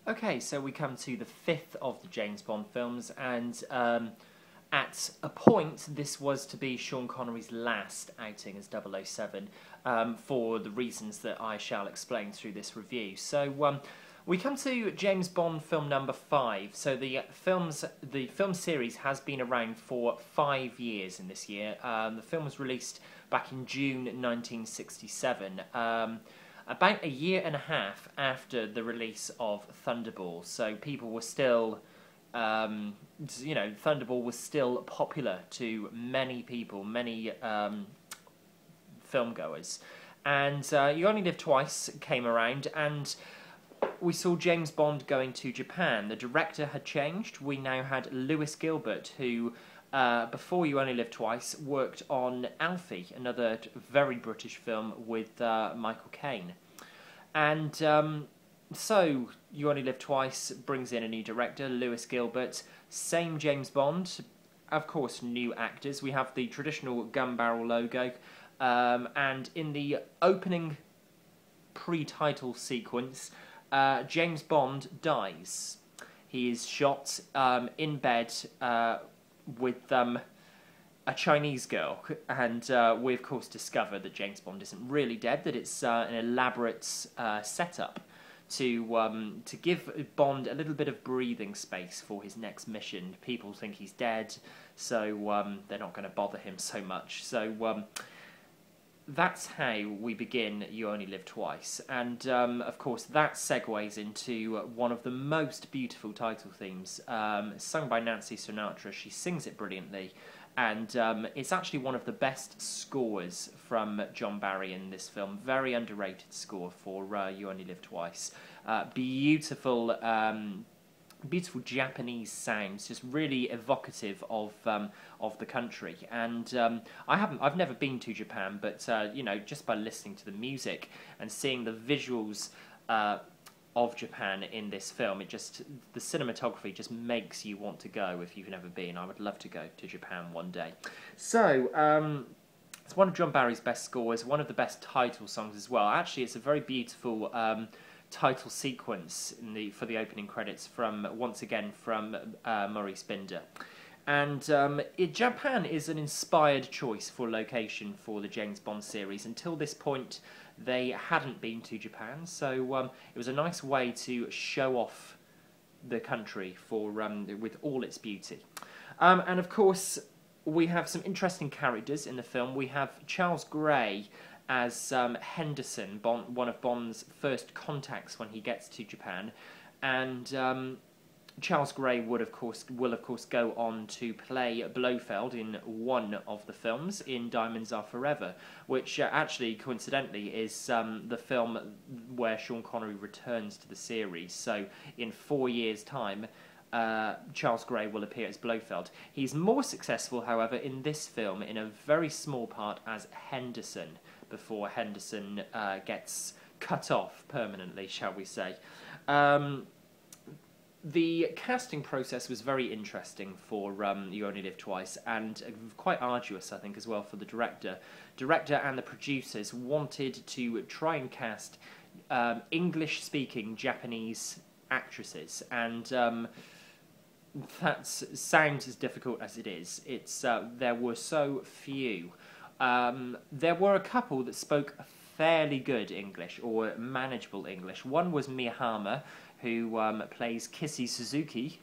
Okay, so we come to the fifth of the James Bond films, and at a point, this was to be Sean Connery's last outing as 007, for the reasons that I shall explain through this review. So we come to James Bond film number 5. So the film series has been around for 5 years in this year. The film was released back in June 1967. About a year and a half after the release of Thunderball, so people were still, Thunderball was still popular to many people, many filmgoers, and You Only Live Twice came around, and we saw James Bond going to Japan. The director had changed. We now had Lewis Gilbert, who, before You Only Live Twice, worked on Alfie, another very British film with Michael Caine. And so You Only Live Twice brings in a new director, Lewis Gilbert. Same James Bond, of course, new actors. We have the traditional gun barrel logo, and in the opening pre-title sequence, James Bond dies. He is shot in bed with a Chinese girl, and we of course discover that James Bond isn't really dead, that it's an elaborate setup to give Bond a little bit of breathing space for his next mission. People think he's dead, so they're not going to bother him so much. So that's how we begin You Only Live Twice, and of course that segues into one of the most beautiful title themes, sung by Nancy Sinatra. She sings it brilliantly, and it's actually one of the best scores from John Barry in this film. Very underrated score for You Only Live Twice. Beautiful Japanese sounds, just really evocative of the country. And I've never been to Japan, but just by listening to the music and seeing the visuals of Japan in this film, the cinematography just makes you want to go if you've never been. I would love to go to Japan one day. So it's one of John Barry's best scores, one of the best title songs as well. Actually, it's a very beautiful title sequence for the opening credits, once again from Maurice Binder. And Japan is an inspired choice for location for the James Bond series. Until this point, they hadn't been to Japan, so it was a nice way to show off the country with all its beauty. And of course, we have some interesting characters in the film. We have Charles Gray as Henderson, one of Bond's first contacts when he gets to Japan, and Charles Gray will of course go on to play Blofeld in one of the films, in Diamonds Are Forever, which actually coincidentally is the film where Sean Connery returns to the series. So in 4 years' time, Charles Gray will appear as Blofeld. He's more successful, however, in this film in a very small part as Henderson, before Henderson gets cut off permanently, shall we say. The casting process was very interesting for You Only Live Twice, and quite arduous, I think, as well for the director. Director and the producers wanted to try and cast English-speaking Japanese actresses, and that sounds as difficult as it is. There were so few. There were a couple that spoke fairly good English, or manageable English. One was Miyahama, who plays Kissy Suzuki,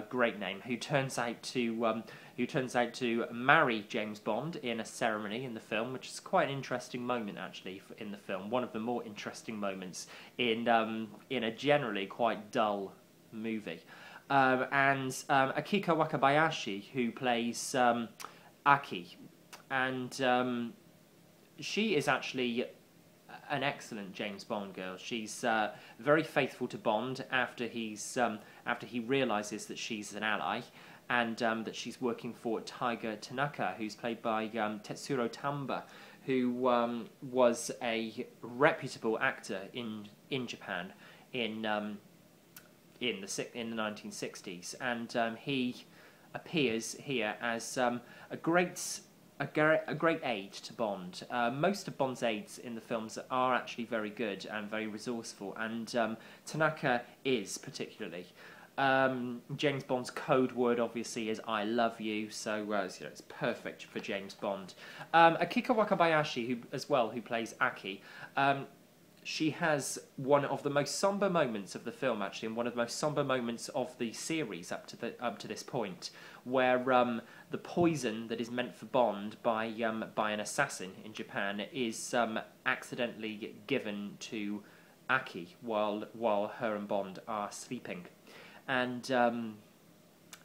great name, who turns out to marry James Bond in a ceremony in the film, which is quite an interesting moment actually in the film. One of the more interesting moments in a generally quite dull movie. And Akiko Wakabayashi, who plays Aki, and she is actually an excellent James Bond girl. She's very faithful to Bond after he realises that she's an ally, and that she's working for Tiger Tanaka, who's played by Tetsuro Tamba, who was a reputable actor in Japan in the 1960s, and he appears here as a great a great aid to Bond. Most of Bond's aides in the films are actually very good and very resourceful, and Tanaka is particularly. James Bond's code word obviously is "I love you," so it's perfect for James Bond. Akiko Wakabayashi, who plays Aki, she has one of the most somber moments of the film, actually, and one of the most somber moments of the series up to this point, where the poison that is meant for Bond by an assassin in Japan is accidentally given to Aki while her and Bond are sleeping. And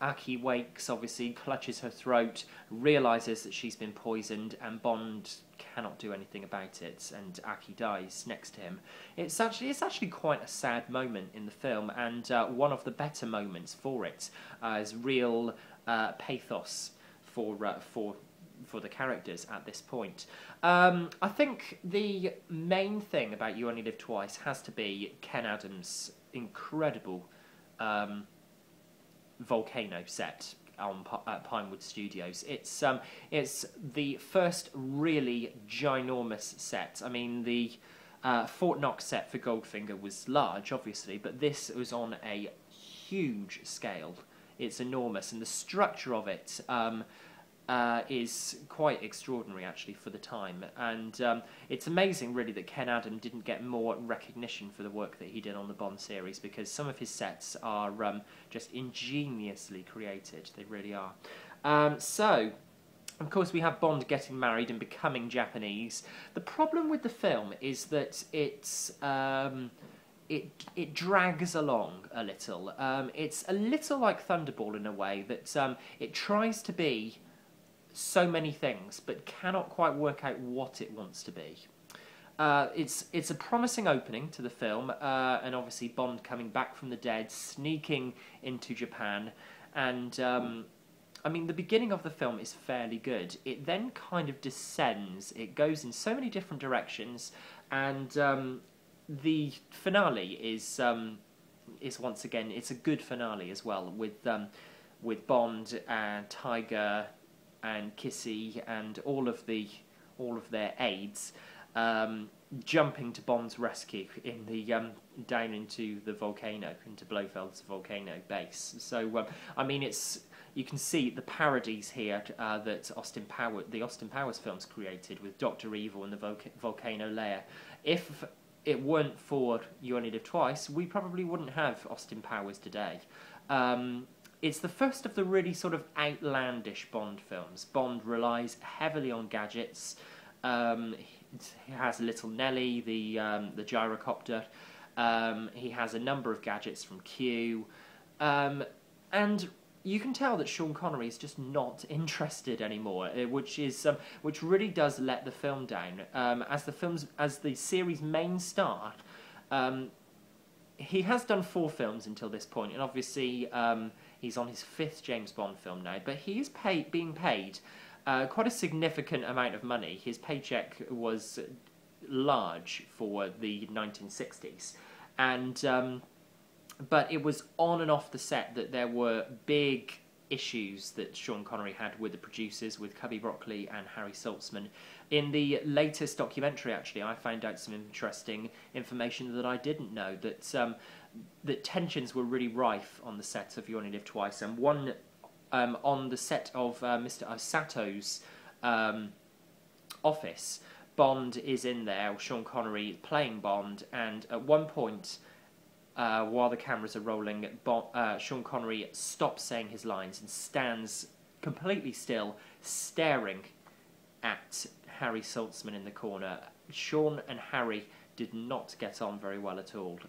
Aki wakes, obviously, clutches her throat, realises that she's been poisoned, and Bond cannot do anything about it, and Aki dies next to him. It's actually quite a sad moment in the film, and one of the better moments for it is real pathos for the characters at this point. I think the main thing about You Only Live Twice has to be Ken Adams' incredible volcano set at Pinewood Studios. It's the first really ginormous set. I mean, the Fort Knox set for Goldfinger was large, obviously, but this was on a huge scale. It's enormous, and the structure of it is quite extraordinary, actually, for the time. And it's amazing, really, that Ken Adam didn't get more recognition for the work that he did on the Bond series, because some of his sets are just ingeniously created. They really are. So, of course, we have Bond getting married and becoming Japanese. The problem with the film is that it drags along a little. It's a little like Thunderball in a way, that it tries to be so many things, but cannot quite work out what it wants to be. It's a promising opening to the film, and obviously Bond coming back from the dead, sneaking into Japan, and I mean, the beginning of the film is fairly good. It then kind of descends. It goes in so many different directions, and the finale is once again, it's a good finale as well, with Bond and Tiger and Kissy and all of their aides jumping to Bond's rescue in the down into the volcano, into Blofeld's volcano base. So I mean, you can see the parodies here that the Austin Powers films created with Dr. Evil and the volcano layer. If it weren't for You Only Live Twice, we probably wouldn't have Austin Powers today. It's the first of the really sort of outlandish Bond films. Bond relies heavily on gadgets. He has Little Nelly, the gyrocopter. He has a number of gadgets from Q. And you can tell that Sean Connery is just not interested anymore, which really does let the film down. As the series' main star, he has done 4 films until this point, and obviously he's on his 5th James Bond film now. But he is being paid quite a significant amount of money. His paycheck was large for the 1960s, and but it was on and off the set that there were big issues that Sean Connery had with the producers, with Cubby Broccoli and Harry Saltzman. In the latest documentary, actually, I found out some interesting information that I didn't know, that tensions were really rife on the set of You Only Live Twice, and one on the set of Mr. Osato's office. Bond is in there, Sean Connery playing Bond, and at one point, while the cameras are rolling, Sean Connery stops saying his lines and stands completely still, staring at Harry Saltzman in the corner. Sean and Harry did not get on very well at all.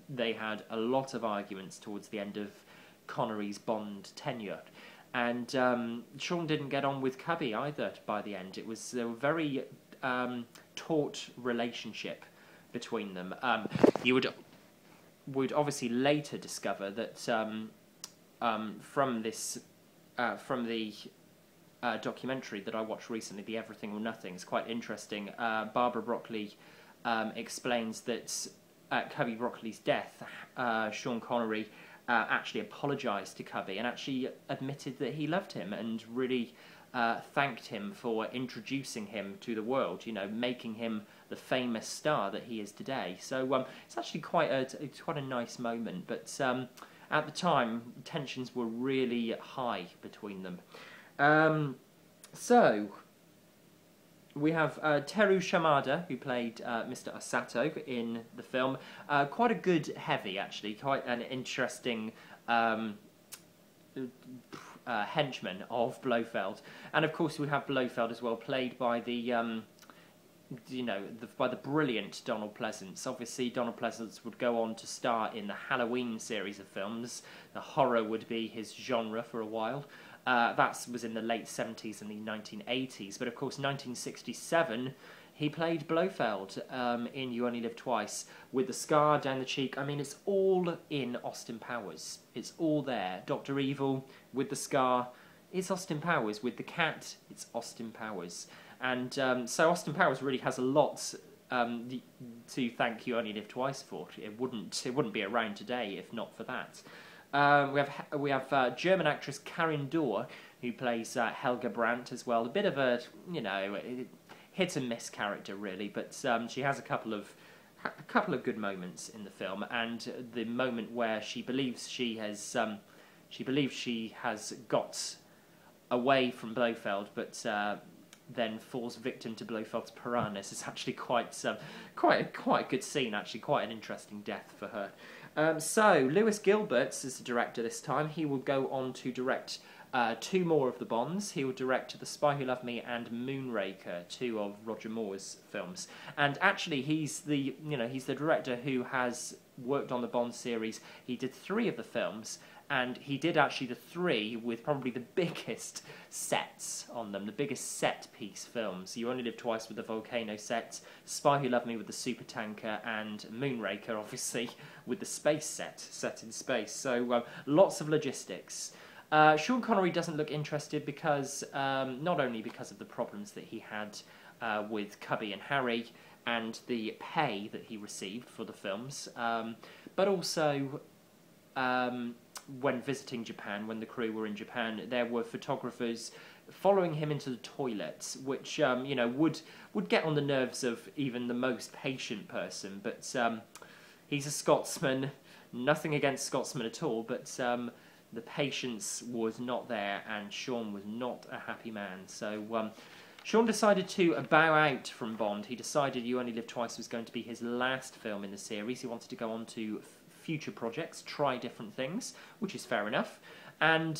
They had a lot of arguments towards the end of Connery's Bond tenure. And Sean didn't get on with Cubby either by the end. It was a very taut relationship between them. You would obviously later discover that from the documentary that I watched recently, The Everything or Nothing, is quite interesting. Barbara Broccoli explains that at Cubby Broccoli's death, Sean Connery actually apologised to Cubby and actually admitted that he loved him and really thanked him for introducing him to the world, you know, making him the famous star that he is today. So it's actually quite a nice moment. But at the time, tensions were really high between them. So we have Teru Shamada, who played Mr. Osato in the film. Quite a good heavy, actually. Quite an interesting henchman of Blofeld. And of course we have Blofeld as well, played by the by the brilliant Donald Pleasance. Obviously Donald Pleasance would go on to star in the Halloween series of films. The horror would be his genre for a while. That was in the late 70s and the 1980s. But of course 1967 he played Blofeld in You Only Live Twice, with the scar down the cheek. I mean, it's all in Austin Powers. It's all there. Dr. Evil with the scar, it's Austin Powers. With the cat, it's Austin Powers. And so Austin Powers really has a lot to thank You Only Live Twice for. It wouldn't be around today if not for that. We have German actress Karin Dor, who plays Helga Brandt as well. A bit of a hit and miss character really, but she has a couple of good moments in the film, and the moment where she believes she has got away from Blofeld, but then falls victim to Blofeld's piranhas is actually quite a good scene. Actually, quite an interesting death for her. So Lewis Gilbert is the director this time. He will go on to direct two more of the Bonds. He will direct The Spy Who Loved Me and Moonraker, two of Roger Moore's films. And actually, he's the director who has worked on the Bond series. He did three of the films, and he did actually the three with probably the biggest sets on them, the biggest set-piece films. You Only Live Twice with the volcano set, Spy Who Loved Me with the supertanker, and Moonraker, obviously, with the space set in space. So lots of logistics. Sean Connery doesn't look interested because, not only because of the problems that he had with Cubby and Harry and the pay that he received for the films, but also when visiting Japan, when the crew were in Japan, there were photographers following him into the toilets, which would get on the nerves of even the most patient person. But he's a Scotsman, nothing against Scotsmen at all, but the patience was not there, and Sean was not a happy man. So Sean decided to bow out from Bond. He decided You Only Live Twice was going to be his last film in the series. He wanted to go on to future projects, try different things, which is fair enough. And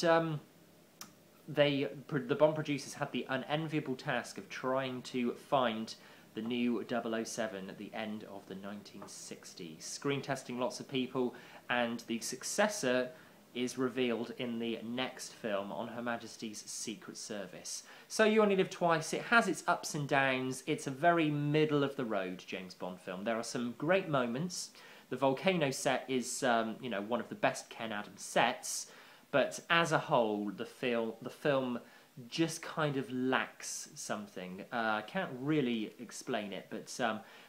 the Bond producers had the unenviable task of trying to find the new 007 at the end of the 1960s. Screen testing lots of people, and the successor is revealed in the next film, On Her Majesty's Secret Service. So You Only Live Twice, it has its ups and downs. It's a very middle-of-the-road James Bond film. There are some great moments. The volcano set is one of the best Ken Adams sets, but as a whole, the film just kind of lacks something. I can't really explain it, but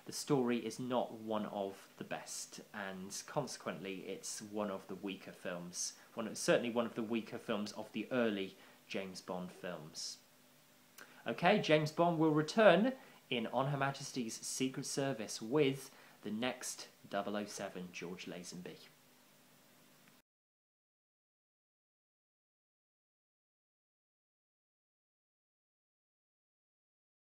the story is not one of the best, and consequently it's one of the weaker films. Certainly one of the weaker films of the early James Bond films. Okay, James Bond will return in On Her Majesty's Secret Service with the next 007, George Lazenby.